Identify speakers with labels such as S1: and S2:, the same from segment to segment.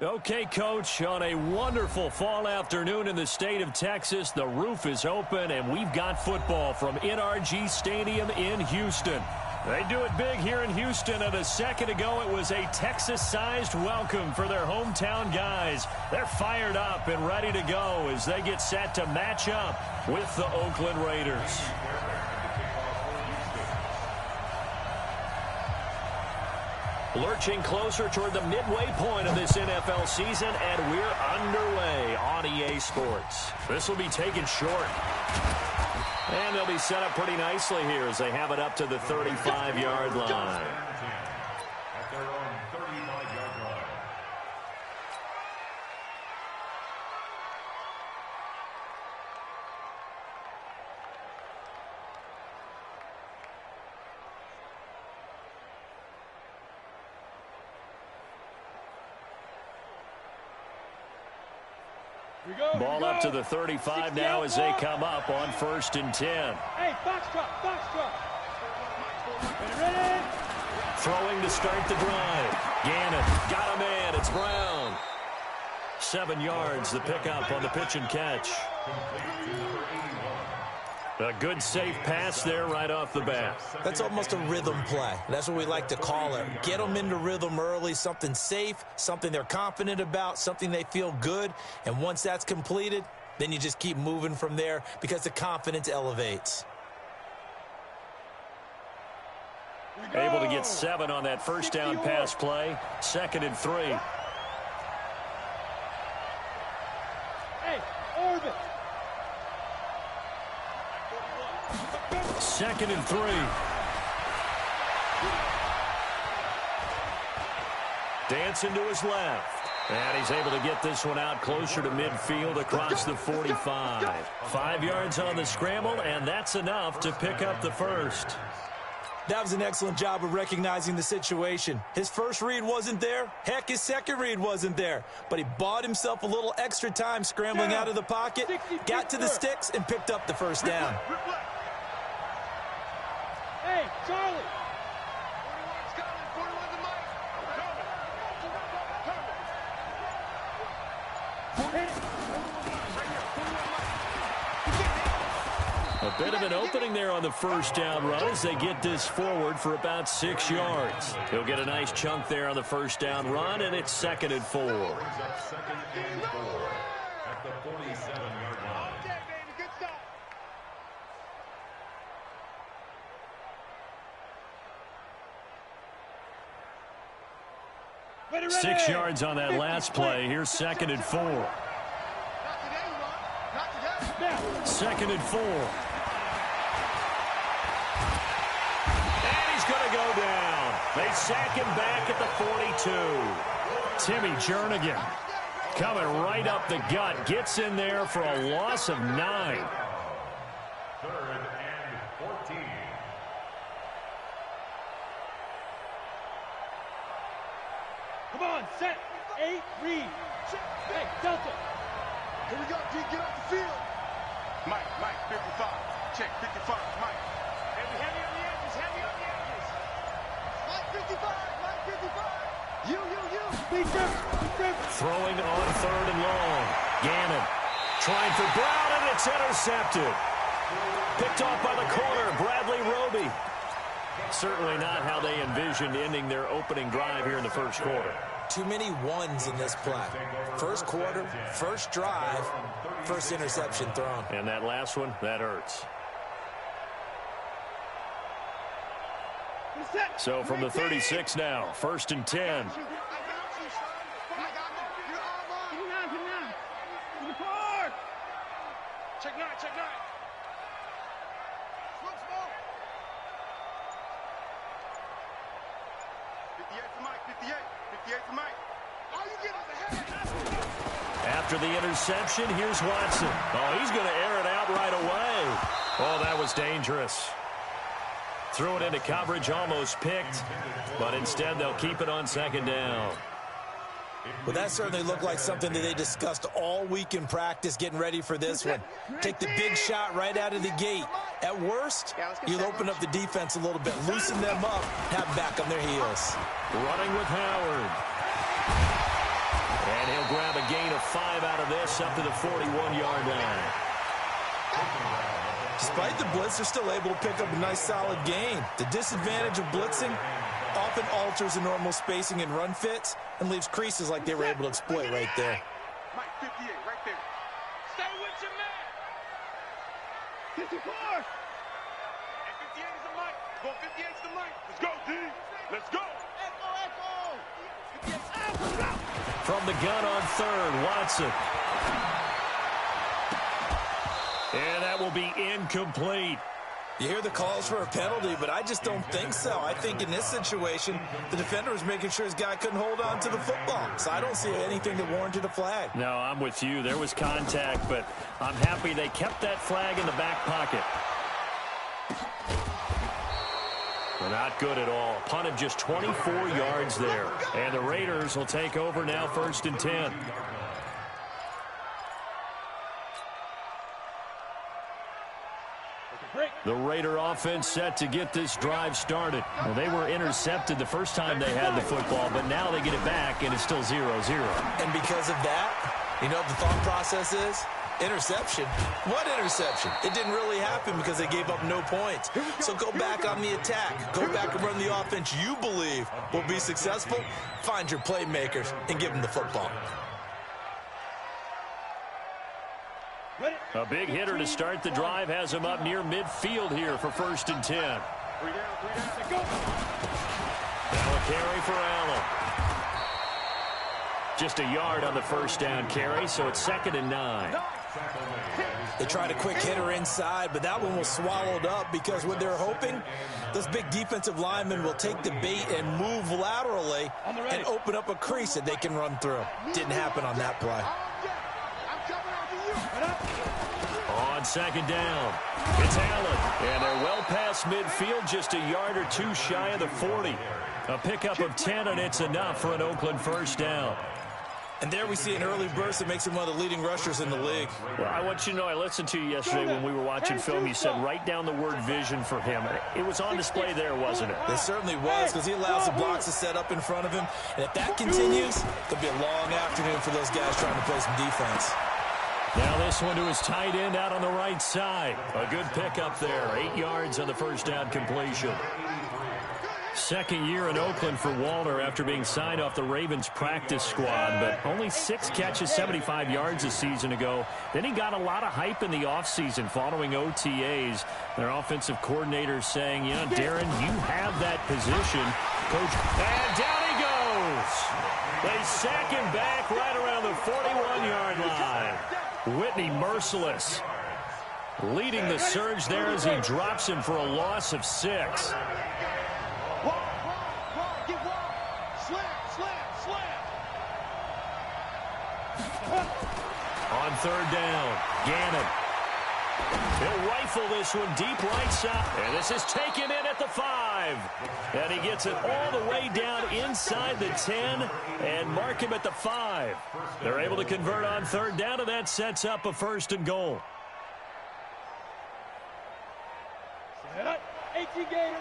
S1: Okay, Coach, on a wonderful fall afternoon in the state of Texas, the roof is open, and we've got football from NRG Stadium in Houston. They do it big here in Houston, and a second ago it was a Texas-sized welcome for their hometown guys. They're fired up and ready to go as they get set to match up with the Oakland Raiders. Lurching closer toward the midway point of this NFL season, and we're underway on EA Sports. This will be taken short. And they'll be set up pretty nicely here as they have it up to the 35-yard line.
S2: At their own 35-yard line.
S1: Ball up to the 35 now as they come up on 1st and 10.
S3: Hey, box drop. Ready?
S1: Throwing to start the drive. Gannon got a man. It's Brown. 7 yards, the pickup on the pitch and catch. A good safe pass there right off the bat.
S4: That's almost a rhythm play. That's what we like to call it. Get them into rhythm early, something safe, something they're confident about, something they feel good. And once that's completed, then you just keep moving from there because the confidence elevates.
S1: Able to get 7 on that first down pass play. 2nd and 3.
S3: Hey, orbit.
S1: 2nd and 3. Dancing to his left. And he's able to get this one out closer to midfield across the 45. 5 yards on the scramble, and that's enough to pick up the first.
S4: That was an excellent job of recognizing the situation. His first read wasn't there. Heck, his second read wasn't there. But he bought himself a little extra time scrambling out of the pocket, got to the sticks, and picked up the first down.
S3: Hey, Charlie.
S5: 41's coming. 41's the mic.
S1: A bit of an opening there on the first down run as they get this forward for about 6 yards. He'll get a nice chunk there on the first down run, and it's 2nd and 4.
S2: 2nd and 4 at the 47-yard line.
S5: Okay, baby. Good stop.
S1: 6 yards on that last play. Here's 2nd and 4.
S5: Not today, Ron. Not today.
S1: 2nd and 4. And he's going to go down. They sack him back at the 42. Timmy Jernigan coming right up the gut. Gets in there for a loss of 9.
S2: 3rd and 14.
S3: Come on, set. 8, read. Hey, Delta.
S5: Here we go, D. Get off the field. Mike, 55. Check, 55. Mike.
S3: Heavy on the edges.
S5: Mike, 55. You.
S3: Big trip.
S1: Throwing on 3rd and long. Gannon trying for Brown, and it's intercepted. Picked off by the corner, Bradley Roby. Certainly not how they envisioned ending their opening drive here in the first quarter.
S4: Too many ones in this play. First quarter, first drive, first interception thrown.
S1: And that last one, that hurts. So from the 36 now, 1st and 10.
S5: Check 9. Smoke. 58 for Mike. 58 for Mike. Oh, you get off the head.
S1: After the interception, here's Watson. Oh, he's going to air it out right away. Oh, that was dangerous. Threw it into coverage, almost picked, but instead they'll keep it on 2nd down.
S4: Well, that certainly looked like something that they discussed all week in practice, getting ready for this one. Take the big shot right out of the gate. At worst, you'll open up the defense a little bit, loosen them up, have them back on their heels.
S1: Running with Howard. grab a gain of 5 out of this up to the 41-yard line.
S4: Despite the blitz, they're still able to pick up a nice solid gain. The disadvantage of blitzing often alters the normal spacing and run fits and leaves creases like they were able to exploit right there.
S5: Mike, 58, right there.
S3: Stay with your man. 54.
S5: And 58 is the Mike. Go 58 is the Mike. Let's go, D. Let's go.
S3: Echo.
S1: From the gun on third, Watson. And that will be incomplete.
S4: You hear the calls for a penalty, but I just don't think so. I think in this situation, the defender was making sure his guy couldn't hold on to the football. So I don't see anything that warranted a flag.
S1: No, I'm with you. There was contact, but I'm happy they kept that flag in the back pocket. They're not good at all. Punt of just 24 yards there. And the Raiders will take over now, 1st and 10. The Raider offense set to get this drive started. Well, they were intercepted the first time they had the football, but now they get it back, and it's still 0-0.
S4: And because of that, you know what the thought process is? Interception. What interception? It didn't really happen because they gave up no points. So go back on the attack. Go back and run the offense you believe will be successful. Find your playmakers and give them the football.
S1: A big hitter to start the drive has him up near midfield here for 1st and 10.
S5: 3 down, 3 down. Go.
S1: Now a carry for Allen. Just a yard on the first down carry, so it's 2nd and 9.
S4: They tried a quick hitter inside, but that one was swallowed up because what they're hoping, those big defensive linemen will take the bait and move laterally and open up a crease that they can run through. Didn't happen on that play.
S1: On 2nd down, it's Allen. And they're well past midfield, just a yard or two shy of the 40. A pickup of 10, and it's enough for an Oakland first down.
S4: And there we see an early burst that makes him one of the leading rushers in the league.
S1: Well, I want you to know, I listened to you yesterday when we were watching film. You said write down the word vision for him. It was on display there, wasn't it?
S4: It certainly was, because he allows the blocks to set up in front of him. And if that continues, it'll be a long afternoon for those guys trying to play some defense.
S1: Now this one to his tight end out on the right side. A good pickup there. 8 yards on the first down completion. Second year in Oakland for Walter after being signed off the Ravens practice squad, but only 6 catches, 75 yards a season ago. Then he got a lot of hype in the offseason following OTAs. Their offensive coordinator saying, you know, Darren, you have that position. Coach, and down he goes. They sack him back right around the 41-yard line. Whitney merciless, leading the surge there as he drops him for a loss of 6. On 3rd down, Gannon. He'll rifle this one deep right side. And this is taken in at the 5. And he gets it all the way down inside the 10 and mark him at the 5. They're able to convert on 3rd down, and that sets up a 1st and goal.
S3: 18 Gator.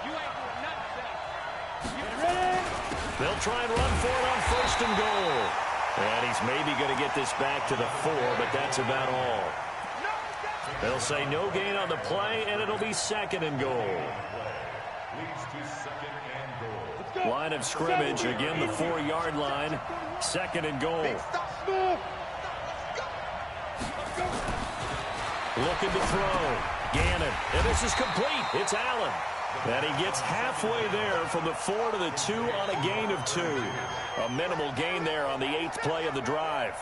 S3: You ain't doing nothing. Get ready.
S1: They'll try and run for it on 1st and goal. And he's maybe going to get this back to the 4, but that's about all. They'll say no gain on the play, and it'll be 2nd and goal. Line of scrimmage, again the 4-yard line. 2nd and goal. Looking to throw. Gannon. And this is complete. It's Allen. And he gets halfway there from the 4 to the 2 on a gain of 2. A minimal gain there on the 8th play of the drive.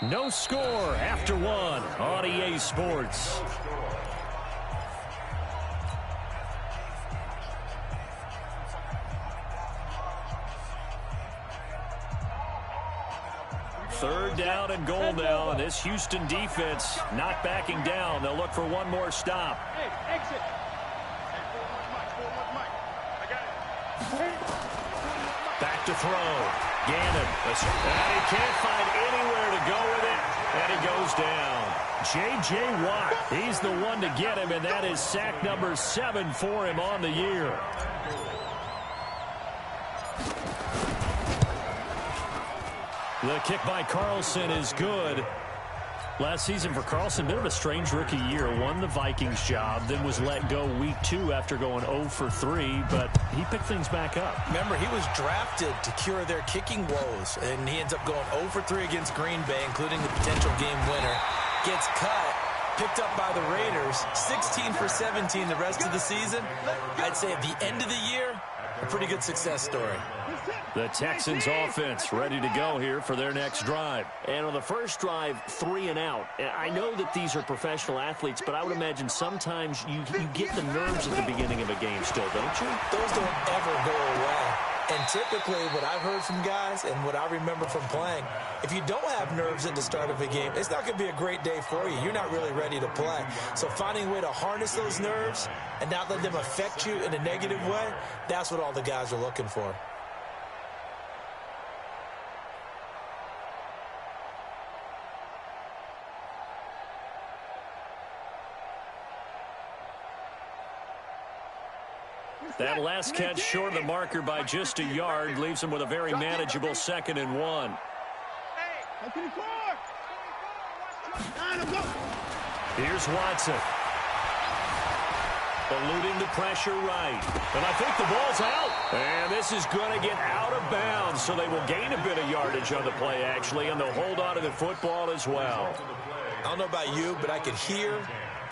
S1: No score after 1 on EA Sports. Third down and goal now, and this Houston defense not backing down. They'll look for one more stop.
S3: Hey, exit.
S1: Back to throw. Gannon. And he can't find anywhere to go with it, and he goes down. J.J. Watt, he's the one to get him, and that is sack number 7 for him on the year. The kick by Carlson is good. Last season for Carlson, bit of a strange rookie year. Won the Vikings job, then was let go week 2 after going 0 for 3, but he picked things back up.
S4: Remember, he was drafted to cure their kicking woes, and he ends up going 0 for 3 against Green Bay, including the potential game winner. Gets cut, picked up by the Raiders, 16 for 17 the rest of the season. I'd say at the end of the year, a pretty good success story.
S1: The Texans offense ready to go here for their next drive. And on the first drive, 3 and out. I know that these are professional athletes, but I would imagine sometimes you get the nerves at the beginning of a game still, don't you?
S4: Those don't ever go away. And typically what I've heard from guys and what I remember from playing, if you don't have nerves at the start of a game, it's not going to be a great day for you. You're not really ready to play. So finding a way to harness those nerves and not let them affect you in a negative way, that's what all the guys are looking for.
S1: That last catch short of the marker by just a yard leaves him with a very manageable 2nd and 1. Here's Watson. Eluding the pressure right. And I think the ball's out. And this is going to get out of bounds, so they will gain a bit of yardage on the play, actually, and they'll hold on to the football as well.
S4: I don't know about you, but I could hear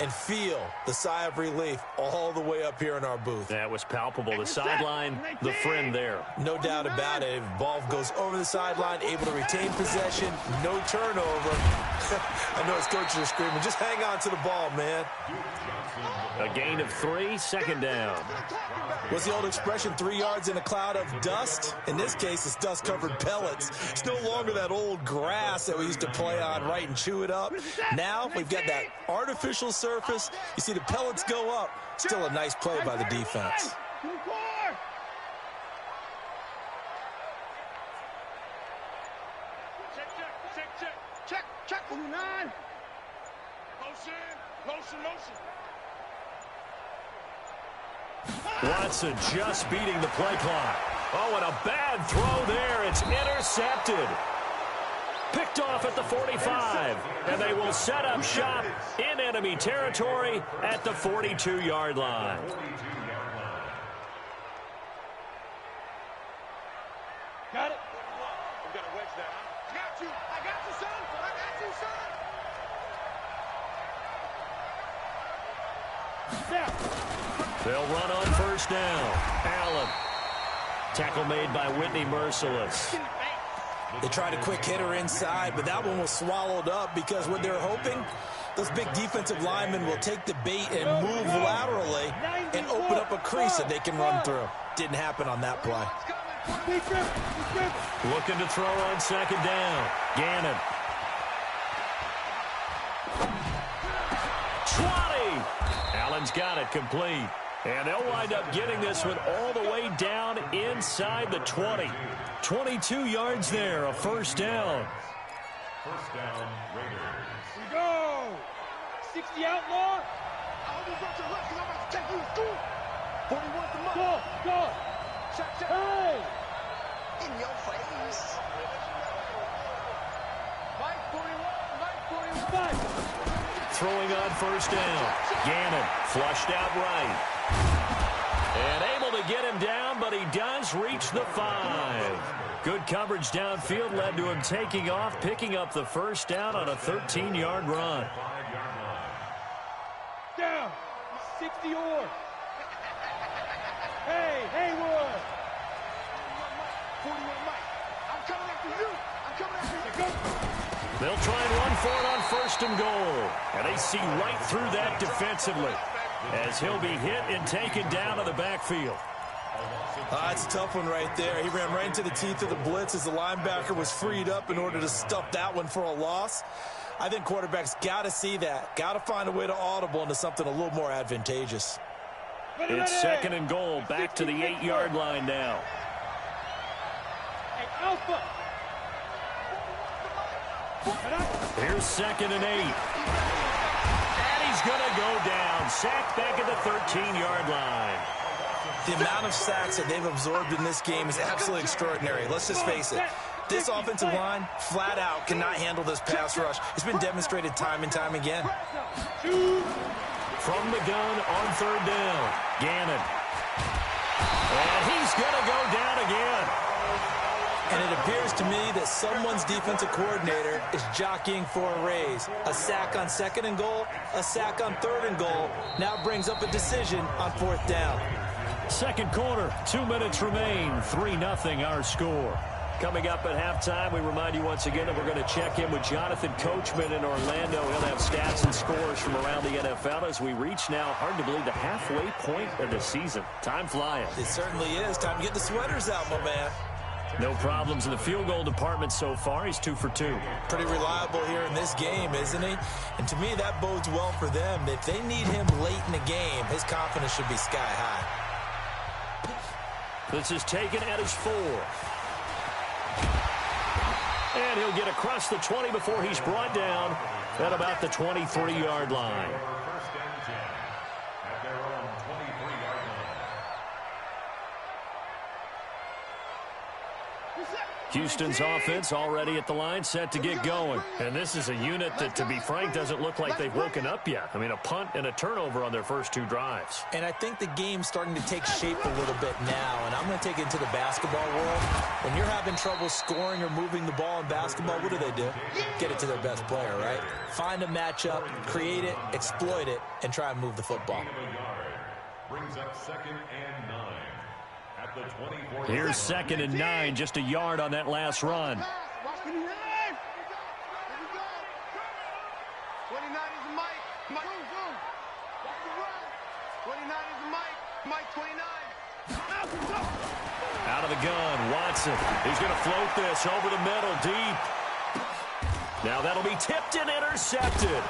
S4: and feel the sigh of relief all the way up here in our booth.
S1: That was palpable. The sideline, the friend there.
S4: No doubt about it. If the ball goes over the sideline, able to retain possession, no turnover. I know his coaches are screaming, just hang on to the ball, man.
S1: A gain of 3, 2nd down.
S4: What's the old expression, 3 yards in a cloud of dust? In this case, it's dust-covered pellets. It's no longer that old grass that we used to play on, right, and chew it up. Now we've got that artificial surface. You see the pellets go up. Still a nice play by the defense.
S3: Check. Motion.
S1: Watson just beating the play clock. Oh, and a bad throw there. It's intercepted. Picked off at the 45. And they will set up shop in enemy territory at the 42-yard line.
S3: Got it. I'm going to wedge that. I got you, son.
S1: They'll run on first down. Allen. Tackle made by Whitney Merciless.
S4: They tried a quick hitter inside, but that one was swallowed up because what they're hoping, those big defensive linemen will take the bait and move laterally and open up a crease that they can run through. Didn't happen on that play.
S1: Looking to throw on 2nd down. Gannon. 20. Allen's got it complete. And they'll wind up getting this one all the way down inside the 20. 22 yards there, a first down.
S2: First down, Raiders.
S3: We go. 60 outlaw. Go. Check. Hey.
S5: In your face.
S3: Mike 41.
S1: Throwing on first down. Gannon flushed out right. And able to get him down, but he does reach the 5. Good coverage downfield led to him taking off, picking up the first down on a 13-yard run.
S3: Down. 60 or. Hey, Haywood. 41 Mike. I'm coming after you.
S1: They'll try and run for it on 1st and goal. And they see right through that defensively as he'll be hit and taken down to the backfield.
S4: That's a tough one right there. He ran right into the teeth of the blitz as the linebacker was freed up in order to stuff that one for a loss. I think quarterbacks got to see that. Got to find a way to audible into something a little more advantageous.
S1: It's 2nd and goal. Back to the 8-yard line now.
S3: Hey, Alpha.
S1: Here's 2nd and 8. And he's going to go down. Sacked back at the 13-yard line.
S4: The amount of sacks that they've absorbed in this game is absolutely extraordinary. Let's just face it. This offensive line, flat out, cannot handle this pass rush. It's been demonstrated time and time again.
S1: From the gun on third down, Gannon. And he's going to go down again.
S4: And it appears to me that someone's defensive coordinator is jockeying for a raise. A sack on 2nd and goal, a sack on 3rd and goal, now brings up a decision on 4th down.
S1: Second quarter, 2 minutes remain, 3-0 our score. Coming up at halftime, we remind you once again that we're going to check in with Jonathan Coachman in Orlando. He'll have stats and scores from around the NFL as we reach now, hard to believe, the halfway point of the season. Time flying.
S4: It certainly is. Time to get the sweaters out, my man.
S1: No problems in the field goal department so far. He's 2 for 2.
S4: Pretty reliable here in this game, isn't he? And to me, that bodes well for them. If they need him late in the game, his confidence should be sky high.
S1: This is taken at his 4. And he'll get across the 20 before he's brought down at about the 23-yard line.
S2: First and 10 at their own 23-yard line.
S1: Houston's offense already at the line, set to get going. And this is a unit that, to be frank, doesn't look like they've woken up yet. I mean, a punt and a turnover on their first 2 drives.
S4: And I think the game's starting to take shape a little bit now. And I'm going to take it into the basketball world. When you're having trouble scoring or moving the ball in basketball, what do? Get it to their best player, right? Find a matchup, create it, exploit it, and try and move the football.
S2: Brings up 2nd and 9.
S1: Here's 2nd and 9, just a yard on that last run.
S5: 29 is the Mike. Mike, go. Watch the run. 29 is the Mike. Mike, 29.
S1: Out of the gun, Watson. He's going to float this over the middle, deep. Now that'll be tipped and intercepted.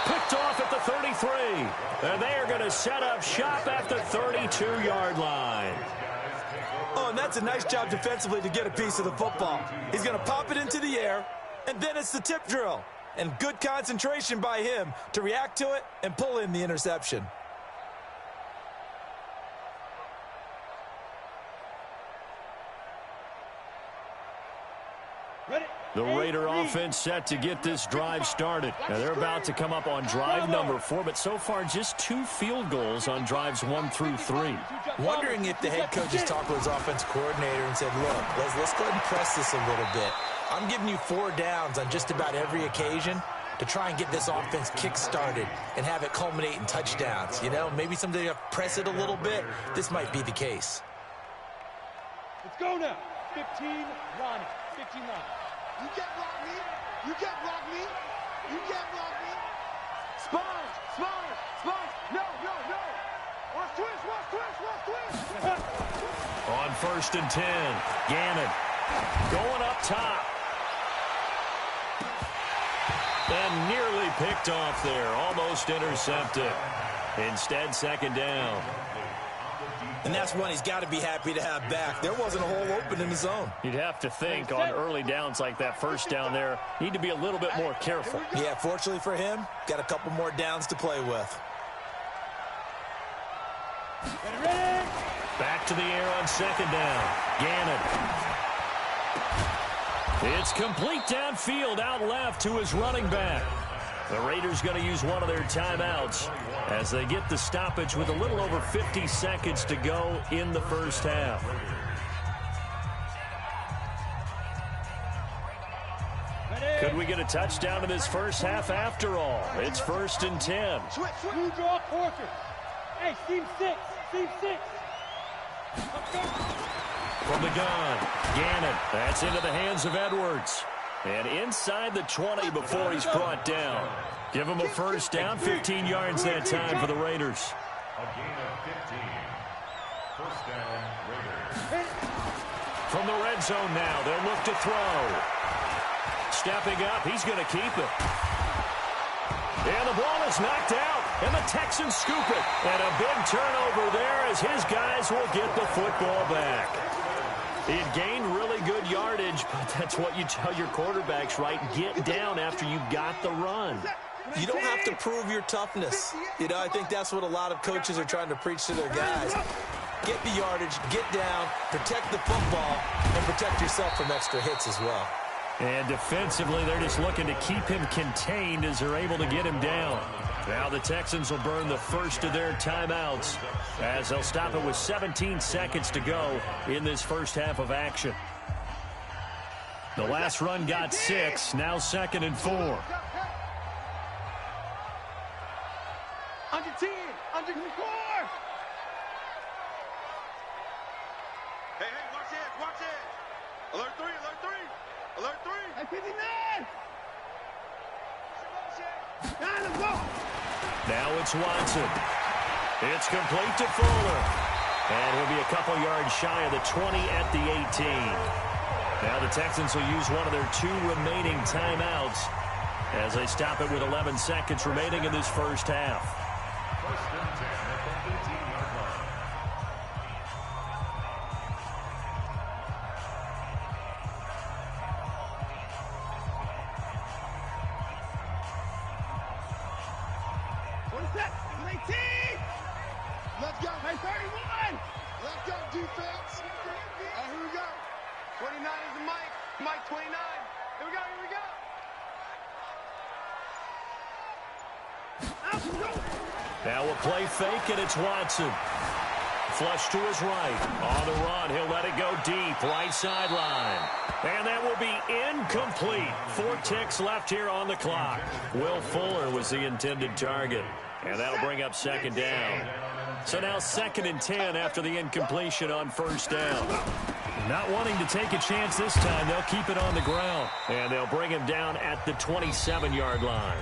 S1: Picked off at the 33. And they are going to set up shop at the 32-yard line.
S4: Oh, and that's a nice job defensively to get a piece of the football. He's going to pop it into the air, and then it's the tip drill. And good concentration by him to react to it and pull in the interception.
S1: The Raider offense set to get this drive started. Now they're about to come up on drive number 4, but so far just 2 field goals on drives 1 through 3.
S4: Wondering if the head coach has talked to his offense coordinator and said, look, let's go ahead and press this a little bit. I'm giving you 4 downs on just about every occasion to try and get this offense kick-started and have it culminate in touchdowns. You know, maybe someday you have to press it a little bit. This might be the case.
S3: Let's go now. 15, Ronnie. 15, Ronnie.
S5: You can't block me. You can't block me. You can't block me. Sponge. No. Watch twist.
S1: On 1st and 10, Gannon going up top. And nearly picked off there, almost intercepted. Instead, 2nd down.
S4: And that's one he's got to be happy to have back. There wasn't a hole open in the zone.
S1: You'd have to think on early downs like that, 1st down there, need to be a little bit more careful.
S4: Yeah, fortunately for him, got a couple more downs to play with.
S1: Back to the air on 2nd down. Gannon. It's complete downfield, out left to his running back. The Raiders going to use one of their timeouts as they get the stoppage with a little over 50 seconds to go in the first half. Could we get a touchdown in this first half after all? It's 1st and 10.
S3: You draw quarter. Hey, team 6.
S1: From the gun, Gannon. That's into the hands of Edwards. And inside the 20 before he's brought down. Give him a 1st down, 15 yards that time for the Raiders.
S2: A gain of 15. 1st down, Raiders.
S1: From the red zone now, they'll look to throw. Stepping up, he's going to keep it. And the ball is knocked out, and the Texans scoop it. And a big turnover there as his guys will get the football back. He had gained really good yardage, but that's what you tell your quarterbacks, right? Get down after you got the run.
S4: You don't have to prove your toughness. You know, I think that's what a lot of coaches are trying to preach to their guys. Get the yardage, get down, protect the football, and protect yourself from extra hits as well.
S1: And defensively, they're just looking to keep him contained as they're able to get him down. Now the Texans will burn the first of their timeouts as they'll stop it with 17 seconds to go in this first half of action. The last run got 6, now 2nd and 4.
S5: Under 10, under 4.
S3: Hey, watch it. Alert 3, alert 3. Alert 3.
S5: Hey, 59. Let's go.
S1: Now it's Watson. It's complete to Fuller. And he'll be a couple yards shy of the 20 at the 18. Now the Texans will use one of their 2 remaining timeouts as they stop it with 11 seconds remaining in this first half.
S2: First and 10 at the 15-yard line.
S5: Let's go. Hey, 31. Let's go, defense. Hey, here we go. 29 is the Mike. Mike 29. Here we go, here we go.
S1: Now a play fake, and it's Watson. Flush to his right. On the run, he'll let it go deep, right sideline. And that will be incomplete. 4 ticks left here on the clock. Will Fuller was the intended target. And that'll bring up 2nd down. So now 2nd and 10 after the incompletion on 1st down. Not wanting to take a chance this time, they'll keep it on the ground. And they'll bring him down at the 27-yard line.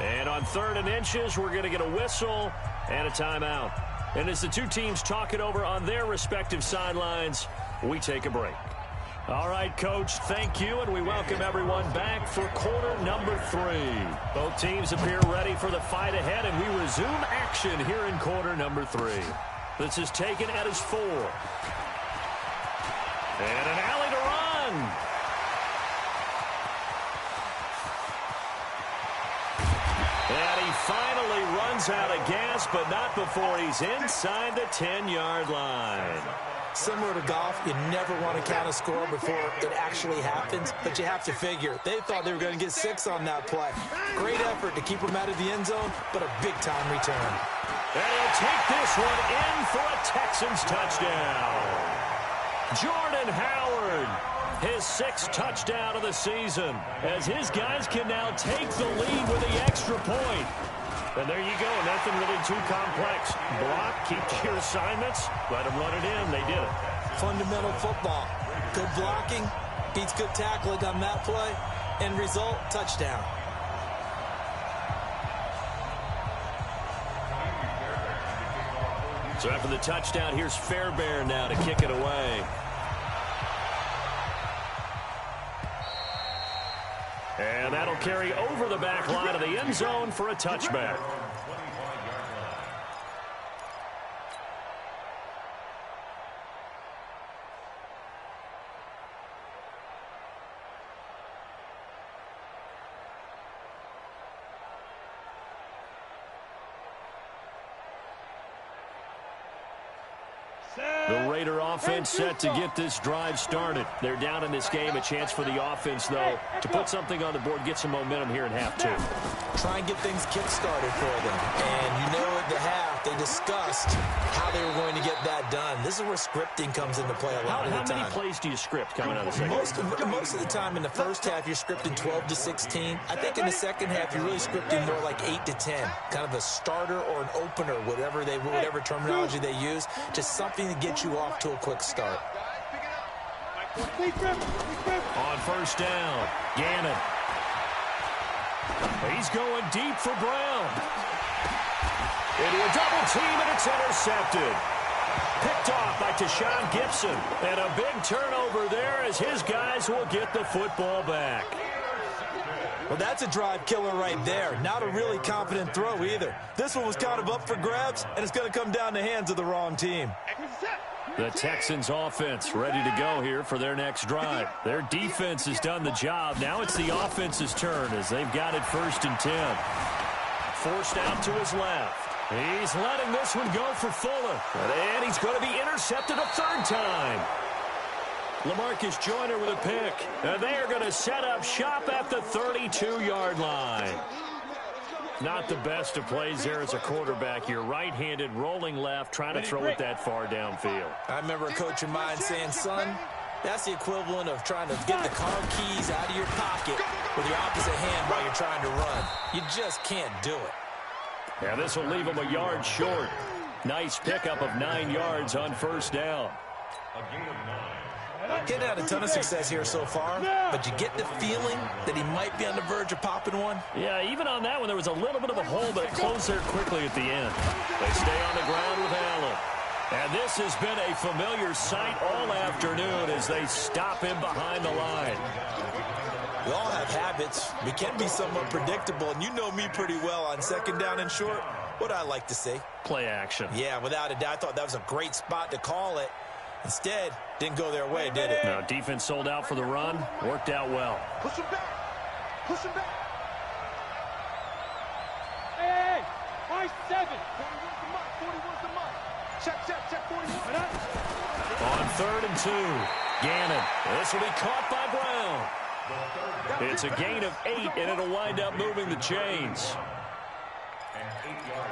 S1: And on 3rd and inches, we're going to get a whistle and a timeout. And as the 2 teams talk it over on their respective sidelines, we take a break. All right, Coach, thank you, and we welcome everyone back for quarter number 3. Both teams appear ready for the fight ahead, and we resume action here in quarter number 3. This is taken at his 4. And an alley to run. And he finally runs out of gas, but not before he's inside the 10-yard line.
S4: Similar to golf, you never want to count a score before it actually happens, but you have to figure. They thought they were going to get 6 on that play. Great effort to keep them out of the end zone, but a big-time return.
S1: And he'll take this one in for a Texans touchdown. Jordan Howard, his 6th touchdown of the season, as his guys can now take the lead with the extra point. And there you go, nothing really too complex. Block, keep to your assignments, let them run it in. They did it.
S4: Fundamental football. Good blocking, beats good tackling on that play, end result, touchdown.
S1: So after the touchdown, here's Fairbairn now to kick it away. And that'll carry over the back line of the end zone for a touchback. The Raider offense set to get this drive started. They're down in this game. A chance for the offense, though, to put something on the board, get some momentum here in half 2.
S4: Try and get things kick-started for them. And you know at the half, they discussed how they were going to get that done. This is where scripting comes into play a lot of the time.
S1: How many plays do you script coming out of the second?
S4: Most of the time in the first half, you're scripting 12 to 16. I think in the second half, you're really scripting more like 8 to 10. Kind of a starter or an opener, whatever terminology they use. Just something to get you off to a quick start.
S1: On 1st down, Gannon. He's going deep for Brown. Into a double team, and it's intercepted. Picked off by Tashawn Gibson. And a big turnover there as his guys will get the football back.
S4: Well, that's a drive killer right there. Not a really confident throw either. This one was kind of up for grabs, and it's going to come down the hands of the wrong team.
S1: The Texans offense ready to go here for their next drive. Their defense has done the job. Now it's the offense's turn as they've got it 1st and 10. Forced out to his left. He's letting this one go for Fuller. And he's going to be intercepted a 3rd time. LaMarcus Joyner with a pick. And they are going to set up shop at the 32-yard line. Not the best of plays there as a quarterback. You're right-handed, rolling left, trying to throw it that far downfield.
S4: I remember a coach of mine saying, son, that's the equivalent of trying to get the car keys out of your pocket with your opposite hand while you're trying to run. You just can't do it.
S1: Yeah, this will leave him a yard short. Nice pickup of 9 yards on 1st down.
S4: He's had a ton of success here so far, but you get the feeling that he might be on the verge of popping one.
S1: Yeah, even on that one, there was a little bit of a hole, but it closed there quickly at the end. They stay on the ground with Allen. And this has been a familiar sight all afternoon as they stop him behind the line.
S4: We all have habits. We can be somewhat predictable, and you know me pretty well on 2nd down and short. What I like to see?
S1: Play action.
S4: Yeah, without a doubt. I thought that was a great spot to call it. Instead, didn't go their way, did it?
S1: No, defense sold out for the run. Worked out well.
S5: Push him back. Push him back.
S3: Hey, high 7.
S5: 41's the mark. 41's the mark. Check 41.
S1: On 3rd and 2. Gannon. This will be caught by Brown. It's a gain of 8, and it'll wind up moving the chains.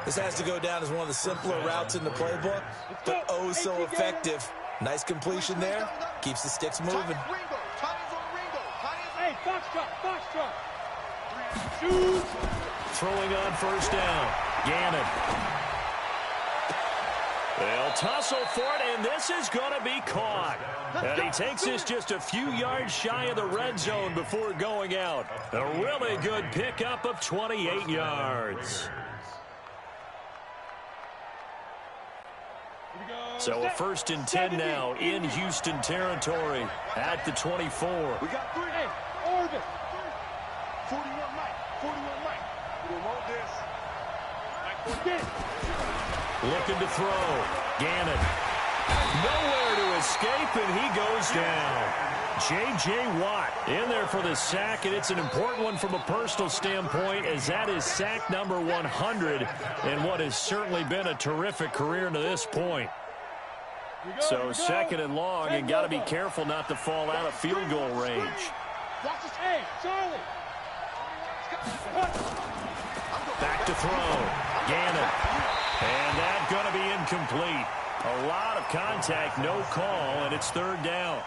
S4: This has to go down as one of the simpler routes in the playbook, but oh so effective. Nice completion there. Keeps the sticks moving.
S3: Hey, foxtrot. Shoot.
S1: Throwing on 1st down. Gannon. They'll tussle for it, and this is going to be caught. And he takes this just a few yards shy of the red zone before going out. A really good pickup of 28 yards. So a 1st and 10 now in Houston territory at the 24.
S5: We got 3.
S3: Hey, orbit.
S5: 41 Mike. We don't want this.
S3: Get it.
S1: Looking to throw. Gannon. Nowhere to escape, and he goes down. J.J. Watt in there for the sack, and it's an important one from a personal standpoint, as that is sack number 100 in what has certainly been a terrific career to this point. So 2nd and long, and got to be careful not to fall out of field goal range.
S3: Hey, Charlie.
S1: Back to throw. Gannon. And that's going to be incomplete. A lot of contact, no call, and it's 3rd down.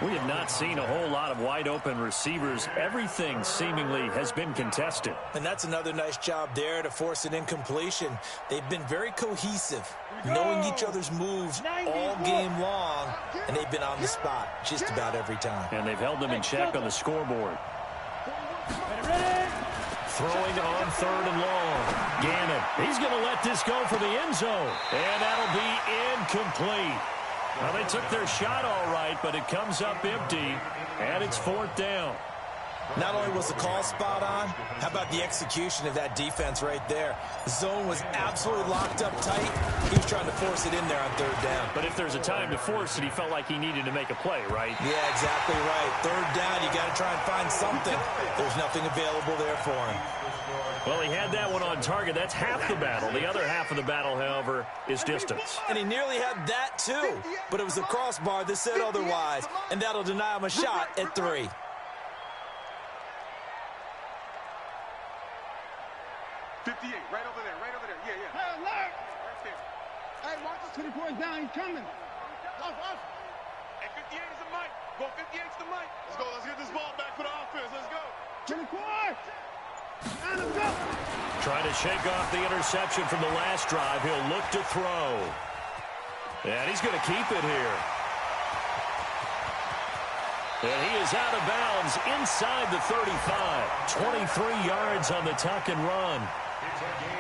S1: We have not seen a whole lot of wide-open receivers. Everything seemingly has been contested.
S4: And that's another nice job there to force an incompletion. They've been very cohesive, knowing each other's moves all game long, and they've been on the spot just about every time.
S1: And they've held them in check on the scoreboard. Throwing on 3rd and long. Gannon. He's going to let this go for the end zone. And that'll be incomplete. Well, they took their shot all right, but it comes up empty. And it's 4th down.
S4: Not only was the call spot on, how about the execution of that defense right there? The zone was absolutely locked up tight. He was trying to force it in there on 3rd down.
S1: But if there's a time to force it, he felt like he needed to make a play, right?
S4: Yeah, exactly right. 3rd down, you got to try and find something. There's nothing available there for him.
S1: Well, he had that one on target. That's half the battle. The other half of the battle, however, is distance.
S4: And he nearly had that too. But it was the crossbar that said otherwise. And that'll deny him a shot at 3.
S5: 58, right over there. Yeah.
S3: Hey, alert.
S5: Right there.
S3: Hey, watch this. 24 is down. He's coming. Off.
S5: And 58 is the mic. Go 58 is the mic. Let's go. Let's get this ball back for the offense. Let's go.
S3: 24. And let's go.
S1: Trying to shake off the interception from the last drive. He'll look to throw. And he's going to keep it here. And he is out of bounds inside the 35. 23 yards on the tuck and run.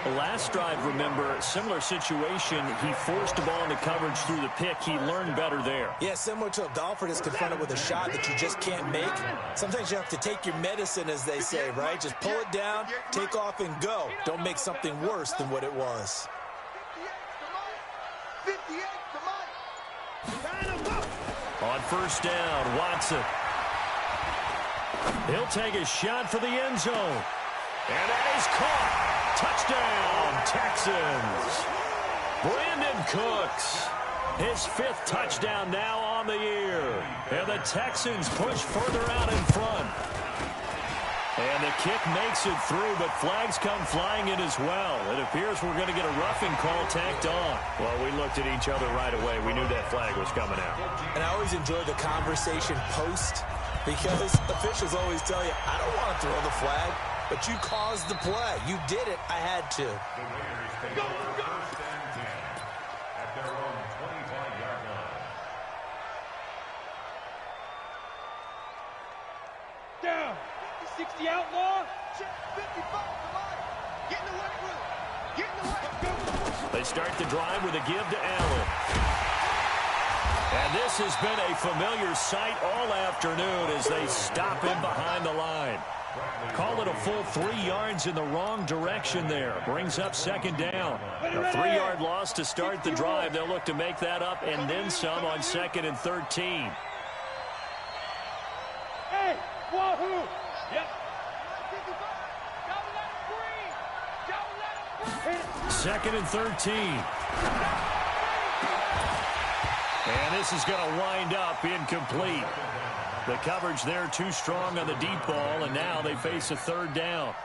S1: The last drive, remember, similar situation. He forced the ball into coverage through the pick. He learned better there.
S4: Yeah, similar to a golfer that's confronted with a shot that you just can't make. Sometimes you have to take your medicine, as they say, right? Just pull it down, take off, and go. Don't make something worse than what it was.
S5: 58 to Mike.
S1: On first down, Watson. He'll take a shot for the end zone. And that is caught. Touchdown, Texans. Brandon Cooks. His 5th touchdown now on the year. And the Texans push further out in front. And the kick makes it through, but flags come flying in as well. It appears we're going to get a roughing call tacked on. Well, we looked at each other right away. We knew that flag was coming out.
S4: And I always enjoy the conversation post, because officials always tell you, I don't want to throw the flag, but you caused the play. You did it. I had to.
S2: Go, go. At their own 25-yard line.
S3: Down. 60 outlaw.
S5: 55 to Mike. Get in the weight room. Get in the weight room.
S1: They start the drive with a give to Allen. And this has been a familiar sight all afternoon as they stop him behind the line. Call it a full 3 yards in the wrong direction there. Brings up second down. A 3-yard loss to start the drive. They'll look to make that up and then some on 2nd and 13.
S3: Hey, wahoo. Yep.
S1: 2nd and 13. And this is going to wind up incomplete. The coverage there too strong on the deep ball, and now they face a 3rd down.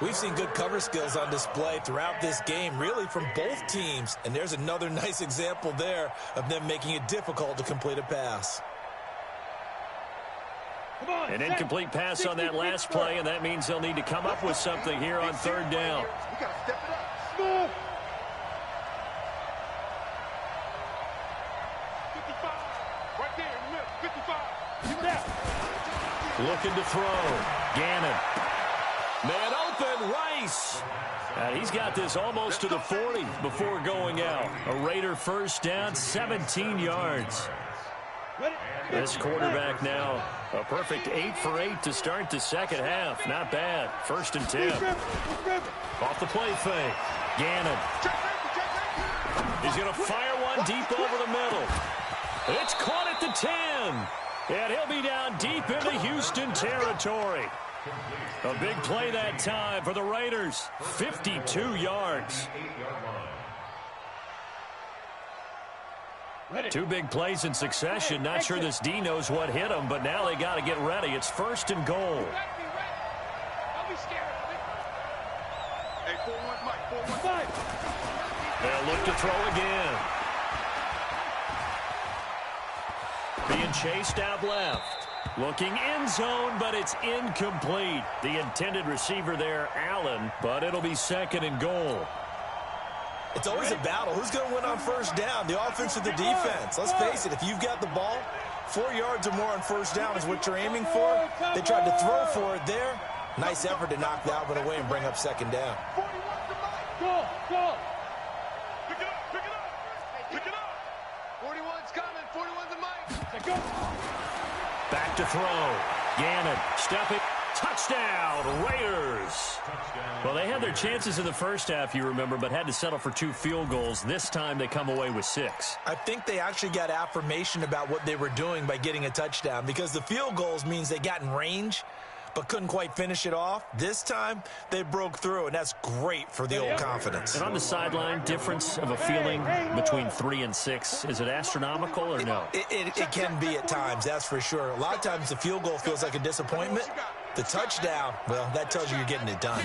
S4: We've seen good cover skills on display throughout this game, really from both teams. And there's another nice example there of them making it difficult to complete a pass.
S1: An incomplete pass on that last play, and that means they'll need to come up with something here on 3rd down.
S5: We got to step it up.
S3: Smooth.
S5: 55. Right there in the middle. 55.
S1: Looking to throw. Gannon. Man open, Rice. And he's got this almost to the 40 before going out. A Raider first down, 17 yards. This quarterback now, a perfect 8 for 8 to start the second half. Not bad. 1st and 10. Off the play fake. Gannon. He's going to fire one deep over the middle. It's caught at the 10. And he'll be down deep into Houston territory. A big play that time for the Raiders. 52 yards. 2 big plays in succession. Not sure this D knows what hit him, but now they got to get ready. It's 1st and goal.
S5: Don't be scared of it. Hey, 4-1 Mike. 4-1.
S1: They'll look to throw again. Being chased out left. Looking end zone, but it's incomplete. The intended receiver there, Allen, but it'll be 2nd and goal.
S4: It's always a battle. Who's going to win on first down, the offense or the defense? Let's face it, if you've got the ball, 4 yards or more on first down is what you're aiming for. They tried to throw for it there. Nice effort to knock that one away and bring up 2nd down.
S5: 41 to Mike.
S3: Go, go.
S5: Pick it up, pick it up. Pick it up. 41's coming. 41's to Mike.
S3: Go.
S1: Back to throw. Gannon, stepping. Touchdown, Raiders. Well, they had their chances in the first half, you remember, but had to settle for 2 field goals. This time they come away with 6.
S4: I think they actually got affirmation about what they were doing by getting a touchdown, because the field goals means they got in range but couldn't quite finish it off. This time they broke through, and that's great for the old confidence.
S1: And on the sideline, difference of a feeling between 3 and 6, is it astronomical or no?
S4: It can be at times, that's for sure. A lot of times the field goal feels like a disappointment. The touchdown, well, that tells you you're getting it done.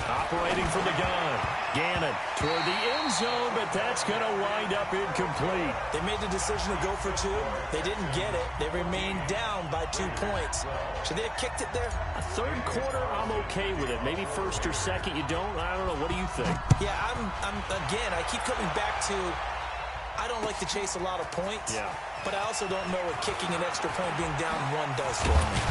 S1: Operating from the gun. Gannon toward the end zone, but that's going to wind up incomplete.
S4: They made the decision to go for 2. They didn't get it. They remained down by 2 points. Should they have kicked it there?
S1: A 3rd quarter, I'm okay with it. Maybe 1st or 2nd, you don't. I don't know. What do you think?
S4: Yeah, again, I keep coming back to, I don't like to chase a lot of points.
S1: Yeah.
S4: But I also don't know what kicking an extra point being down 1 does for me.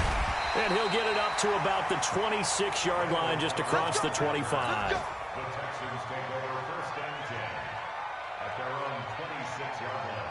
S1: And he'll get it up to about the 26-yard line, just across the 25.
S2: The Texans take over 1st and 10 at their own 26-yard line.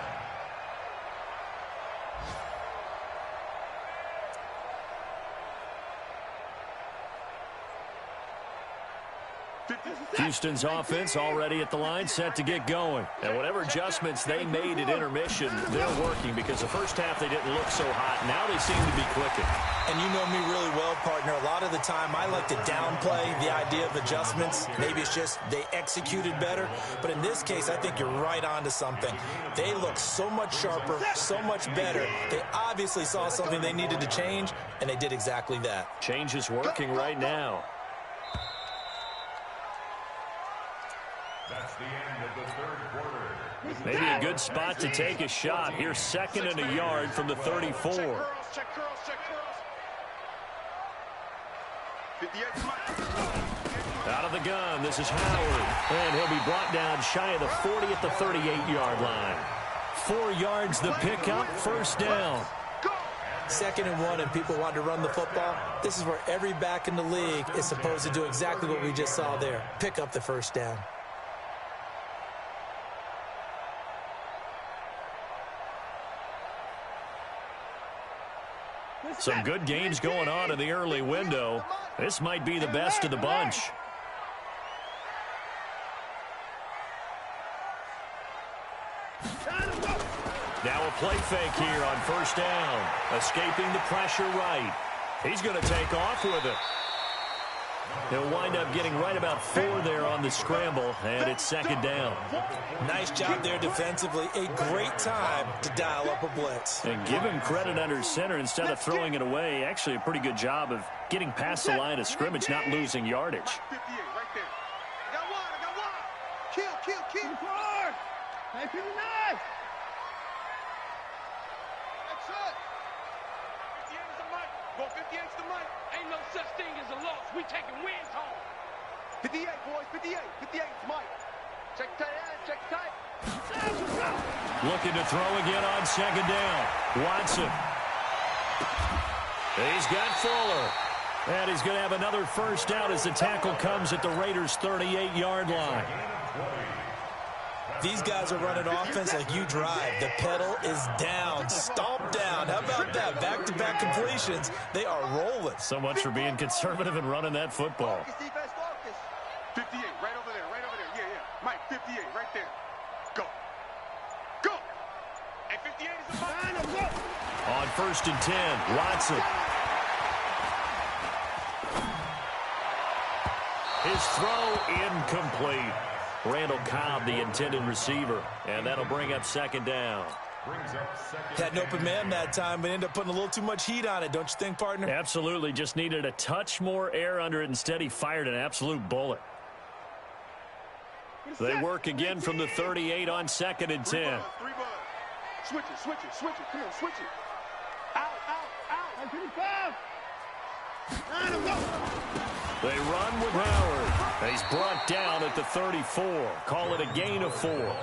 S1: Houston's offense already at the line, set to get going. And whatever adjustments they made at intermission, they're working, because the first half they didn't look so hot. Now they seem to be clicking.
S4: And you know me really well, partner. A lot of the time I like to downplay the idea of adjustments. Maybe it's just they executed better. But in this case, I think you're right on to something. They look so much sharper, so much better. They obviously saw something they needed to change, and they did exactly that.
S1: Change is working right now.
S2: That's the end of the 3rd quarter.
S1: Maybe a good spot to take a shot. Here's 2nd and a yard from the 34.
S5: Check curls, check curls. 58.
S1: Out of the gun, this is Howard. And he'll be brought down shy of the 40 at the 38-yard line. 4 yards the pickup, 1st down.
S4: 2nd and 1, and people want to run the football. This is where every back in the league is supposed to do exactly what we just saw there. Pick up the 1st down.
S1: Some good games going on in the early window. This might be the best of the bunch. Now a play fake here on 1st down. Escaping the pressure right. He's going to take off with it. He'll wind up getting right about 4 there on the scramble, and it's 2nd down.
S4: Nice job there defensively. A great time to dial up a blitz.
S1: And give him credit under center instead of throwing it away. Actually a pretty good job of getting past the line of scrimmage, not losing yardage.
S5: 58 right there. I got one. Kill. Hard. Hey, 59. That's it. 58 is the money. Go 58 is the money.
S3: Ain't no such thing as a loss. We taking wins home.
S5: 58, boys. 58. 58 is Mike. Check tight. Check tight.
S1: Looking to throw again on 2nd down. Watson. He's got Fuller. And he's going to have another 1st down as the tackle comes at the Raiders' 38-yard line.
S4: These guys are running offense like you drive. The pedal is down, stomp down. How about that? Back-to-back completions. They are rolling.
S1: So much for being conservative and running that football.
S5: Defense, focus. 58, right over there. Yeah. Mike, 58, right there. Go. And 58 is the money.
S1: On 1st and 10, Watson. His throw incomplete. Randall Cobb, the intended receiver, and that'll bring up 2nd down.
S4: Had an open man that time, but ended up putting a little too much heat on it, don't you think, partner?
S1: Absolutely, just needed a touch more air under it. Instead, he fired an absolute bullet. They work again from the 38 on 2nd and 10.
S5: 3 buds. Switch it. Come on, switch it. Out. 55.
S1: They run with Howard. He's brought down at the 34. Call it a gain of 4.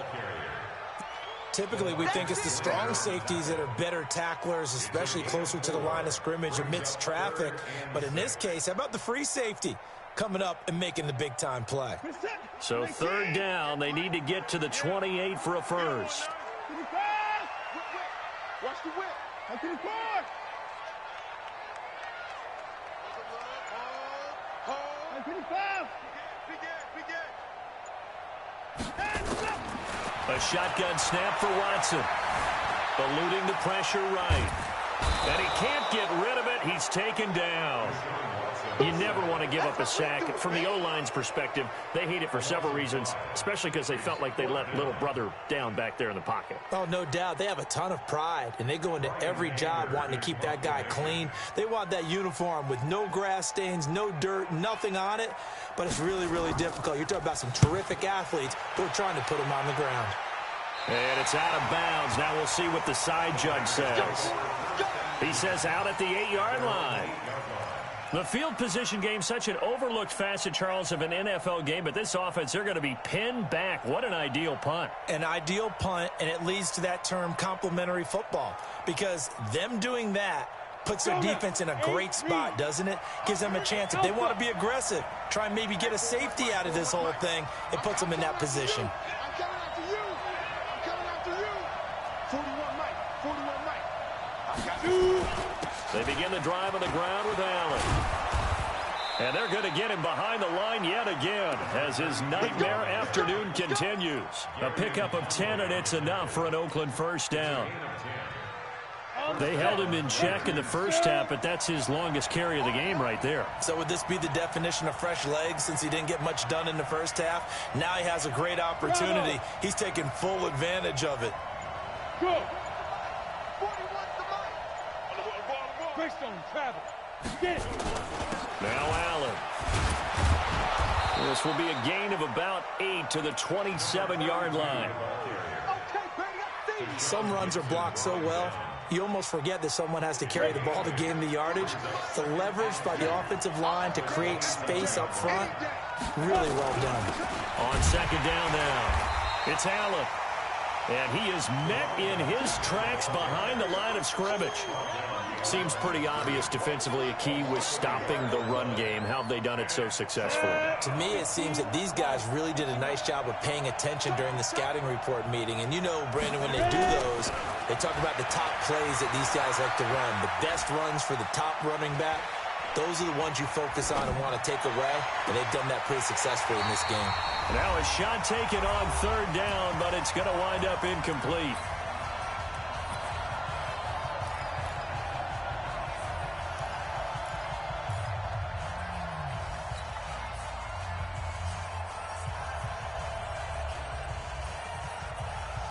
S4: Typically, we think it's the strong safeties that are better tacklers, especially closer to the line of scrimmage amidst traffic. But in this case, how about the free safety coming up and making the big-time play?
S1: So 3rd down, they need to get to the 28 for a 1st.
S5: Watch the whip. Up to the car. Hold. 55.
S1: A shotgun snap for Watson. Eluding the pressure right. And he can't get rid of it. He's taken down. You never want to give up a sack. From the O-line's perspective, they hate it for several reasons, especially because they felt like they let little brother down back there in the pocket.
S4: Oh, no doubt. They have a ton of pride, and they go into every job wanting to keep that guy clean. They want that uniform with no grass stains, no dirt, nothing on it, but it's really, really difficult. You're talking about some terrific athletes who are trying to put him on the ground.
S1: And it's out of bounds. Now we'll see what the side judge says. He says out at the 8-yard line. The field position game, such an overlooked facet, Charles, of an NFL game, but this offense, they're going to be pinned back. What an ideal punt.
S4: An ideal punt, and it leads to that term complementary football, because them doing that Puts their defense in a great spot, doesn't it? Gives them a chance. If they want to be aggressive, try and maybe get a safety out of this whole thing, it puts them in that position.
S5: I'm coming after you. I'm coming after you. 41 Mike. 41 Mike. I got you.
S1: They begin the drive on the ground with Allen. And they're going to get him behind the line yet again as his nightmare afternoon continues. A pickup of 10, and it's enough for an Oakland first down. They held him in check in the first half, but that's his longest carry of the game right there.
S4: So would this be the definition of fresh legs since he didn't get much done in the first half? Now he has a great opportunity. He's taking full advantage of it.
S5: Go. 41 to Mike. Greystone, travel. Get it.
S1: Now Allen. This will be a gain of about 8 to the 27-yard line.
S4: Some runs are blocked so well, you almost forget that someone has to carry the ball to gain the yardage. The leverage by the offensive line to create space up front, really well done.
S1: On second down now, it's Allen. And he is met in his tracks behind the line of scrimmage. Seems pretty obvious defensively a key was stopping the run game. How have they done it so successfully?
S4: To me, it seems that these guys really did a nice job of paying attention during the scouting report meeting. And you know, Brandon, when they do those, they talk about the top plays that these guys like to run. The best runs for the top running back, those are the ones you focus on and want to take away. And they've done that pretty successfully in this game.
S1: Now a shot taken on third down, but it's going to wind up incomplete.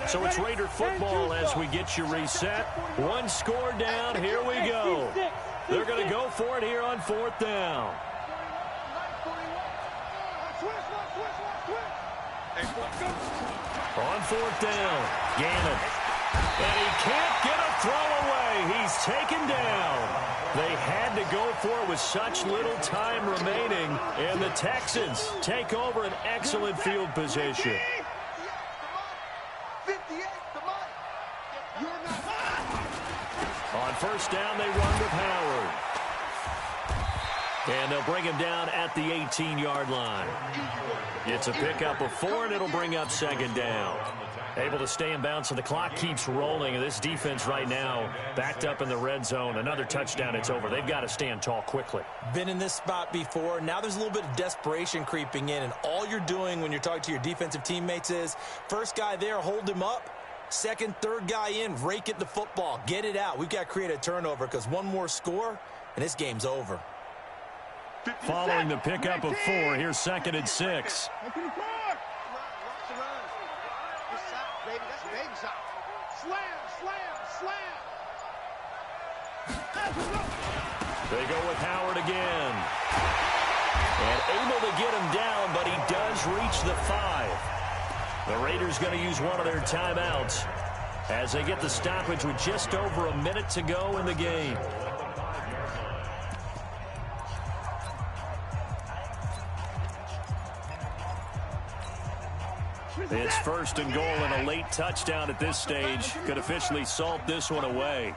S1: So it's Raider football as we get you reset. One score down. Here we go. They're going to go for it here on fourth down. On fourth down, Gannon. And he can't get a throw away. He's taken down. They had to go for it with such little time remaining. And the Texans take over an excellent field position. On first down, they run with Howard. And they'll bring him down at the 18-yard line. It's a pickup of 4, and it'll bring up second down. Able to stay in bounds, so the clock keeps rolling. And this defense right now backed up in the red zone. Another touchdown, it's over. They've got to stand tall quickly.
S4: Been in this spot before. Now there's a little bit of desperation creeping in. And all you're doing when you're talking to your defensive teammates is, first guy there, hold him up. Second, third guy in, rake at the football. Get it out. We've got to create a turnover because one more score, and this game's over.
S1: Following the pickup of 4, here's second and 6. They go with Howard again. And able to get him down, but he does reach the 5. The Raiders going to use one of their timeouts as they get the stoppage with just over a minute to go in the game. It's first and goal, and a late touchdown at this stage could officially salt this one away.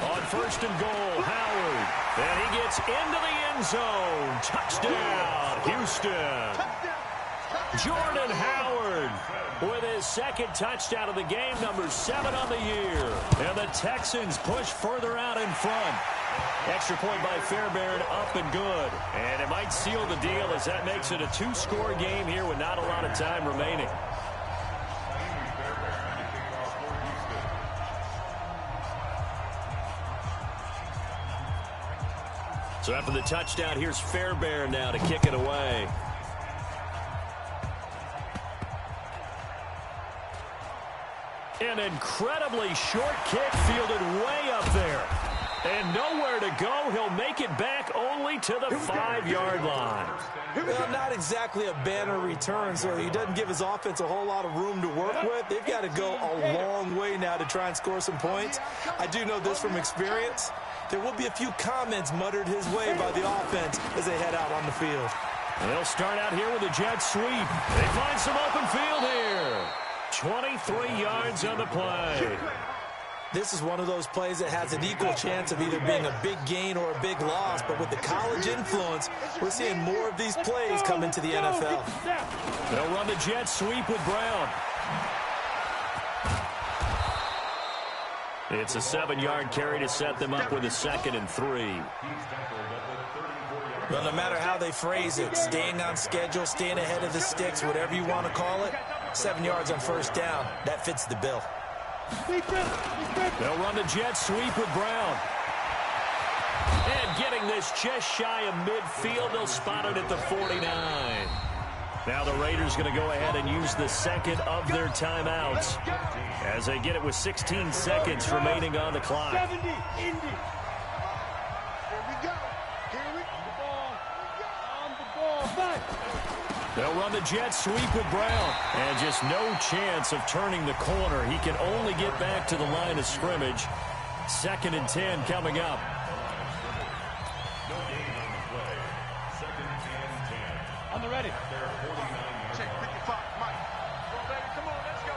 S1: On first and goal, Howard. And he gets into the end zone. Touchdown, Houston. Jordan Howard with his second touchdown of the game, number 7 on the year. And the Texans push further out in front. Extra point by Fairbairn, up and good. And it might seal the deal as that makes it a 2-score game here with not a lot of time remaining. So after the touchdown, here's Fairbairn now to kick it away. An incredibly short kick fielded way up there. And nowhere to go. He'll make it back only to the 5-yard line.
S4: Well, not exactly a banner return, so he doesn't give his offense a whole lot of room to work with. They've got to go a long way now to try and score some points. I do know this from experience. There will be a few comments muttered his way by the offense as they head out on the field.
S1: They'll start out here with a jet sweep. They find some open field here. 23 yards on the play.
S4: This is one of those plays that has an equal chance of either being a big gain or a big loss, but with the college influence, we're seeing more of these plays come into the NFL.
S1: They'll run the jet sweep with Brown. It's a 7-yard carry to set them up with a 2nd and 3.
S4: Well, no matter how they phrase it, staying on schedule, staying ahead of the sticks, whatever you want to call it, 7 yards on first down, that fits the bill.
S1: They'll run the jet sweep with Brown. And getting this just shy of midfield, they'll spot it at the 49. Now the Raiders going to go ahead and use the second of their timeouts as they get it with 16 seconds remaining on the clock.
S5: 70, Indy. Here we go. Here we go. On the ball. Back.
S1: They'll run the jet sweep with Brown. And just no chance of turning the corner. He can only get back to the line of scrimmage. 2nd and 10 coming up.
S5: On the ready. Check 55, Mike. Come on, baby. Come on, let's go.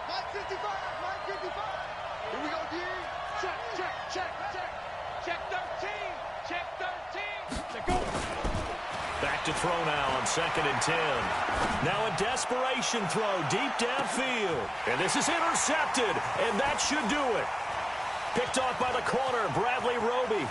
S5: Mike 55, Mike 55. Here we go, D. Check, check, check, check. Check 13. Check 13. Let's go.
S1: Back to throw now on 2nd and 10. Now a desperation throw deep downfield. And this is intercepted, and that should do it. Picked off by the corner, Bradley Roby.